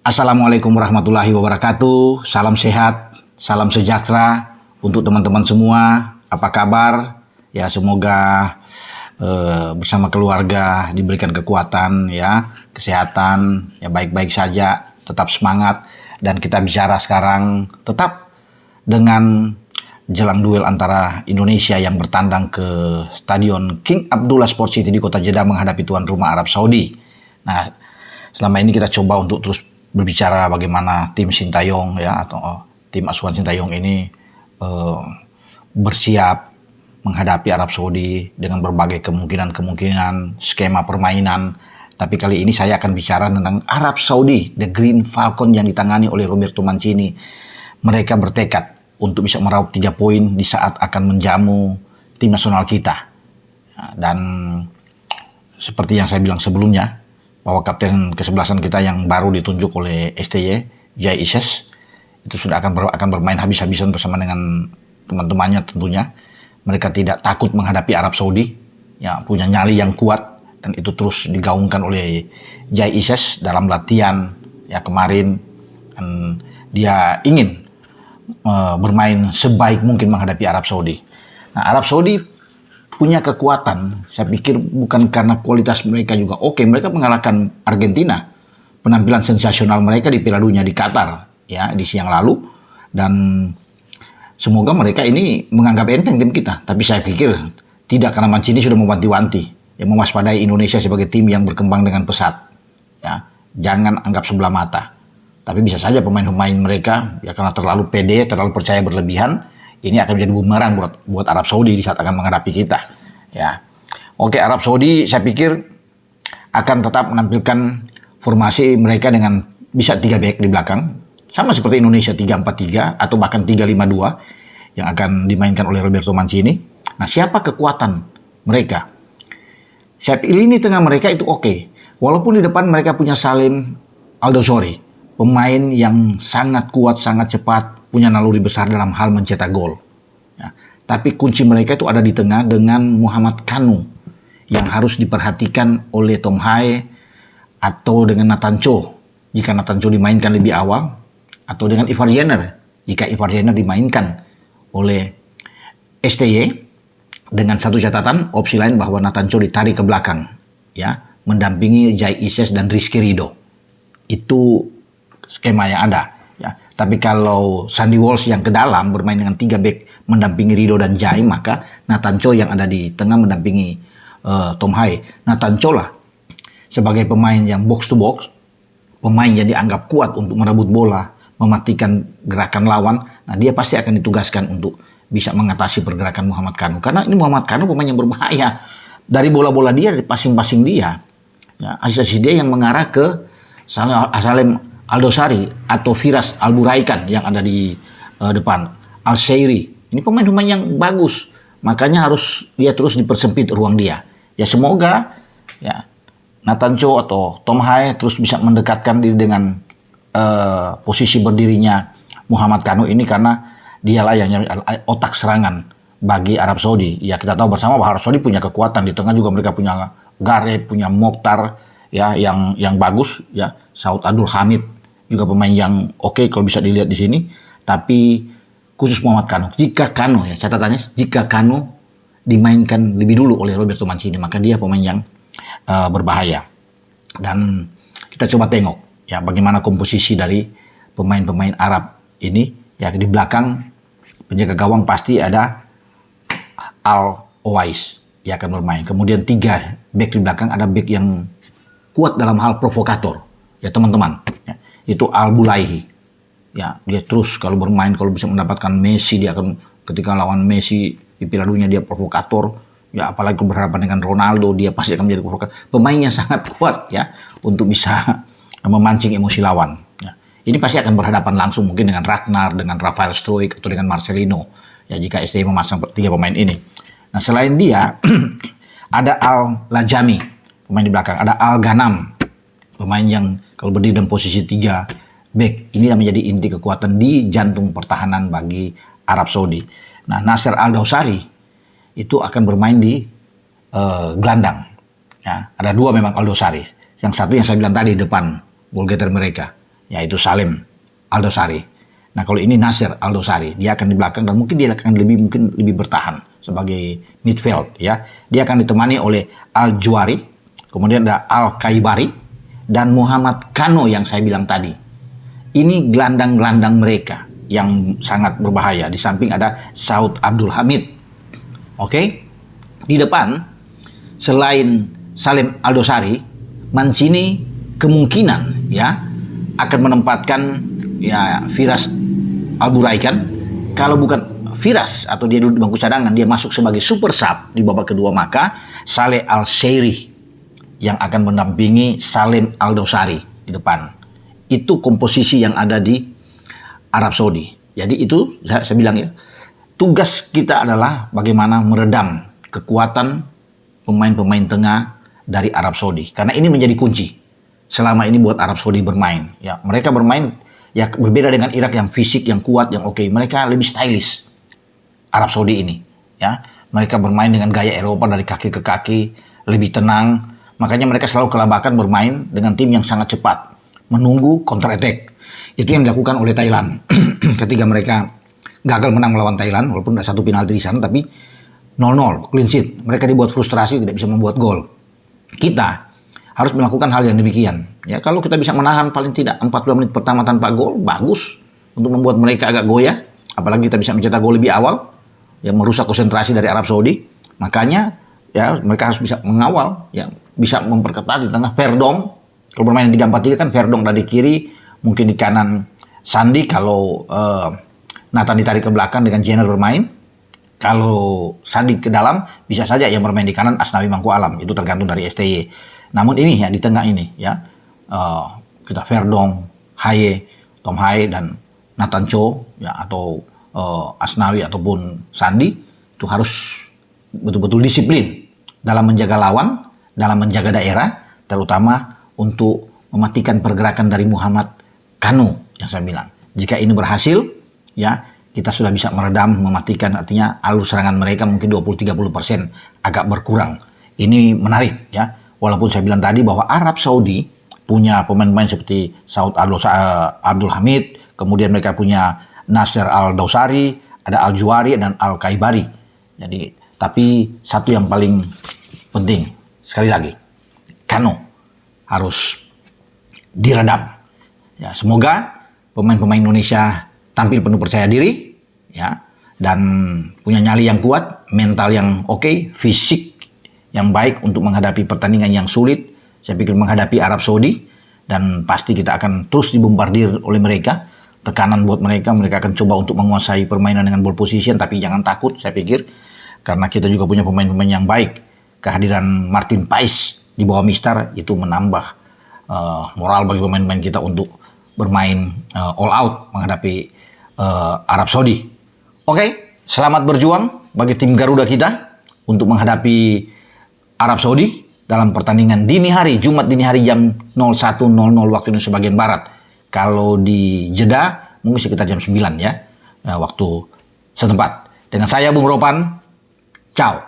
Assalamualaikum warahmatullahi wabarakatuh. Salam sehat, salam sejahtera untuk teman-teman semua. Apa kabar? Ya, semoga bersama keluarga diberikan kekuatan, ya, kesehatan, ya baik-baik saja, tetap semangat. Dan kita bicara sekarang tetap dengan jelang duel antara Indonesia yang bertandang ke Stadion King Abdullah Sport City di Kota Jeddah menghadapi tuan rumah Arab Saudi. Nah, selama ini kita coba untuk terus berbicara bagaimana tim Sintayong, ya, atau tim asuhan Sintayong ini bersiap menghadapi Arab Saudi dengan berbagai kemungkinan skema permainan. Tapi kali ini saya akan bicara tentang Arab Saudi, The Green Falcon yang ditangani oleh Roberto Mancini. Mereka bertekad untuk bisa meraup 3 poin di saat akan menjamu tim nasional kita. Dan seperti yang saya bilang sebelumnya, bahwa kapten kesebelasan kita yang baru ditunjuk oleh STY, Jai Ises, itu sudah akan bermain habis-habisan bersama dengan teman-temannya tentunya. Mereka tidak takut menghadapi Arab Saudi, ya, punya nyali yang kuat, dan itu terus digaungkan oleh Jai Ises dalam latihan ya kemarin. Dan dia ingin bermain sebaik mungkin menghadapi Arab Saudi. Nah, Arab Saudi punya kekuatan, saya pikir bukan karena kualitas mereka juga oke. Mereka mengalahkan Argentina, penampilan sensasional mereka di Piala Dunia di Qatar, ya, di siang lalu. Dan semoga mereka ini menganggap enteng tim kita. Tapi saya pikir tidak, karena Mancini sudah mewanti-wanti, yang mewaspadai Indonesia sebagai tim yang berkembang dengan pesat. Ya, jangan anggap sebelah mata. Tapi bisa saja pemain-pemain mereka, ya, karena terlalu pede, terlalu percaya berlebihan, ini akan menjadi bumerang buat Arab Saudi di saat akan menghadapi kita. Ya, oke, Arab Saudi saya pikir akan tetap menampilkan formasi mereka dengan bisa 3 back di belakang, sama seperti Indonesia 3-4-3 atau bahkan 3-5-2 yang akan dimainkan oleh Roberto Mancini. Nah, siapa kekuatan mereka? Saya pilih ini tengah mereka itu oke. Walaupun di depan mereka punya Salim Aldosori, pemain yang sangat kuat, sangat cepat, punya naluri besar dalam hal mencetak gol. Ya, tapi kunci mereka itu ada di tengah dengan Muhammad Kanu yang harus diperhatikan oleh Tom Haye atau dengan Nathan Cho jika Nathan Cho dimainkan lebih awal, atau dengan Ivar Jenner jika Ivar Jenner dimainkan oleh STY, dengan satu catatan, opsi lain bahwa Nathan Cho ditarik ke belakang, ya, mendampingi Jai Ises dan Rizky Ridho. Itu skema yang ada, ya. Tapi kalau Sandy Walsh yang ke dalam bermain dengan 3 back mendampingi Ridho dan Jai, maka Nathan Cho yang ada di tengah mendampingi Tom Haye. Nathan Cho lah sebagai pemain yang box to box, pemain yang dianggap kuat untuk merebut bola, mematikan gerakan lawan. Nah, dia pasti akan ditugaskan untuk bisa mengatasi pergerakan Muhammad Kanu, karena ini Muhammad Kanu pemain yang berbahaya. Dari bola-bola dia, dari passing-passing dia, ya, asis dia yang mengarah ke Salim Aldosari atau Firas Alburaikan yang ada di depan. Al-Shairi, ini pemain-pemain yang bagus, makanya harus dia terus dipersempit ruang dia. Ya, semoga ya Nathan Cho atau Tom Haye terus bisa mendekatkan diri dengan posisi berdirinya Muhammad Kanu ini, karena dialah yang otak serangan bagi Arab Saudi. Ya, kita tahu bersama bahwa Arab Saudi punya kekuatan di tengah juga, mereka punya Gareth, punya Mokhtar, ya, yang bagus, ya. Saud Abdul Hamid juga pemain yang oke kalau bisa dilihat di sini. Tapi khusus Muhammad Kanu, jika Kanu, ya, catatannya jika Kanu dimainkan lebih dulu oleh Roberto Mancini, maka dia pemain yang berbahaya. Dan kita coba tengok, ya, bagaimana komposisi dari pemain-pemain Arab ini. Ya, di belakang penjaga gawang pasti ada Al Owais, dia akan bermain. Kemudian 3 back di belakang, ada back yang kuat dalam hal provokator, ya teman-teman. Ya, itu Al Bulaihi. Ya, dia terus kalau bermain, kalau bisa mendapatkan Messi, dia akan, ketika lawan Messi di Piala Dunia dia provokator. Ya, apalagi berhadapan dengan Ronaldo, dia pasti akan menjadi provokator. Pemainnya sangat kuat, ya, untuk bisa memancing emosi lawan. Ya, ini pasti akan berhadapan langsung mungkin dengan Ragnar, dengan Rafael Struijk, atau dengan Marcelino. Ya, jika STY memasang 3 pemain ini. Nah, selain dia ada Al Lajami, pemain di belakang. Ada Al Ghanam, pemain yang kalau berdiri dalam posisi 3 back. Ini yang menjadi inti kekuatan di jantung pertahanan bagi Arab Saudi. Nah, Nasser Al-Dawsari itu akan bermain di gelandang. Ya, ada 2 memang Al-Dawsari. Yang satu yang saya bilang tadi depan, goal getter mereka. yaitu Salim Aldosari. Nah, kalau ini Nasser Aldosari, dia akan di belakang dan mungkin dia akan lebih bertahan sebagai midfield ya. Dia akan ditemani oleh Al-Juari, kemudian ada Al-Kaibari dan Muhammad Kano yang saya bilang tadi. Ini gelandang-gelandang mereka yang sangat berbahaya. Di samping ada Saud Abdul Hamid. Oke. Di depan selain Salim Aldosari, Mancini kemungkinan ya akan menempatkan ya Firas Alburaikan. Kalau bukan Firas atau dia duduk di bangku cadangan, dia masuk sebagai super sub di babak kedua, maka Saleh Al-Sheiri yang akan mendampingi Salim Aldosari di depan. Itu komposisi yang ada di Arab Saudi. Jadi itu saya bilang ya, tugas kita adalah bagaimana meredam kekuatan pemain-pemain tengah dari Arab Saudi. Karena ini menjadi kunci selama ini buat Arab Saudi bermain. Ya, mereka bermain ya berbeda dengan Irak yang fisik, yang kuat, yang oke. Mereka lebih stylish Arab Saudi ini. Ya, mereka bermain dengan gaya Eropa dari kaki ke kaki, lebih tenang. Makanya mereka selalu kelabakan bermain dengan tim yang sangat cepat, menunggu counter attack. Itu yang dilakukan oleh Thailand ketika mereka gagal menang melawan Thailand, walaupun ada satu penalti di sana, tapi 0-0, clean sheet. Mereka dibuat frustrasi, tidak bisa membuat gol. Kita harus melakukan hal yang demikian. Ya, kalau kita bisa menahan paling tidak 40 menit pertama tanpa gol, bagus untuk membuat mereka agak goyah. Apalagi kita bisa mencetak gol lebih awal, yang merusak konsentrasi dari Arab Saudi. Makanya ya mereka harus bisa mengawal, ya bisa memperketat di tengah. Verdong, kalau bermain 3-4-3 kan Verdong dari kiri, mungkin di kanan Sandi. Kalau Nathan ditarik ke belakang dengan Jenner bermain. Kalau Sandi ke dalam, bisa saja yang bermain di kanan Asnawi Mangku Alam. Itu tergantung dari STY. Namun ini ya di tengah ini ya kita Verdong, Haye, Tom Haye dan Nathan Cho ya atau Asnawi ataupun Sandi itu harus betul-betul disiplin dalam menjaga lawan, dalam menjaga daerah, terutama untuk mematikan pergerakan dari Muhammad Kano yang saya bilang. Jika ini berhasil, ya kita sudah bisa meredam, mematikan, artinya alur serangan mereka mungkin 20-30% agak berkurang. Ini menarik ya. Walaupun saya bilang tadi bahwa Arab Saudi punya pemain-pemain seperti Saud Abdul Hamid, kemudian mereka punya Nasser Al-Dawsari, ada Al-Juari dan Al-Kaibari. Jadi, tapi satu yang paling penting, sekali lagi, Kano harus diredam. Ya, semoga pemain-pemain Indonesia tampil penuh percaya diri, ya, dan punya nyali yang kuat, mental yang oke, fisik yang baik untuk menghadapi pertandingan yang sulit. Saya pikir menghadapi Arab Saudi, dan pasti kita akan terus dibombardir oleh mereka. Tekanan buat mereka akan coba untuk menguasai permainan dengan ball position, tapi jangan takut, saya pikir, karena kita juga punya pemain-pemain yang baik. Kehadiran Martin Pais di bawah Mistar itu menambah moral bagi pemain-pemain kita untuk bermain all out menghadapi Arab Saudi. Oke, selamat berjuang bagi tim Garuda kita untuk menghadapi Arab Saudi dalam pertandingan dini hari, Jumat dini hari jam 01.00 waktu Indonesia bagian Barat. Kalau di Jeddah mungkin sekitar jam 9 ya, waktu setempat. Dengan saya Bung Ropan, ciao.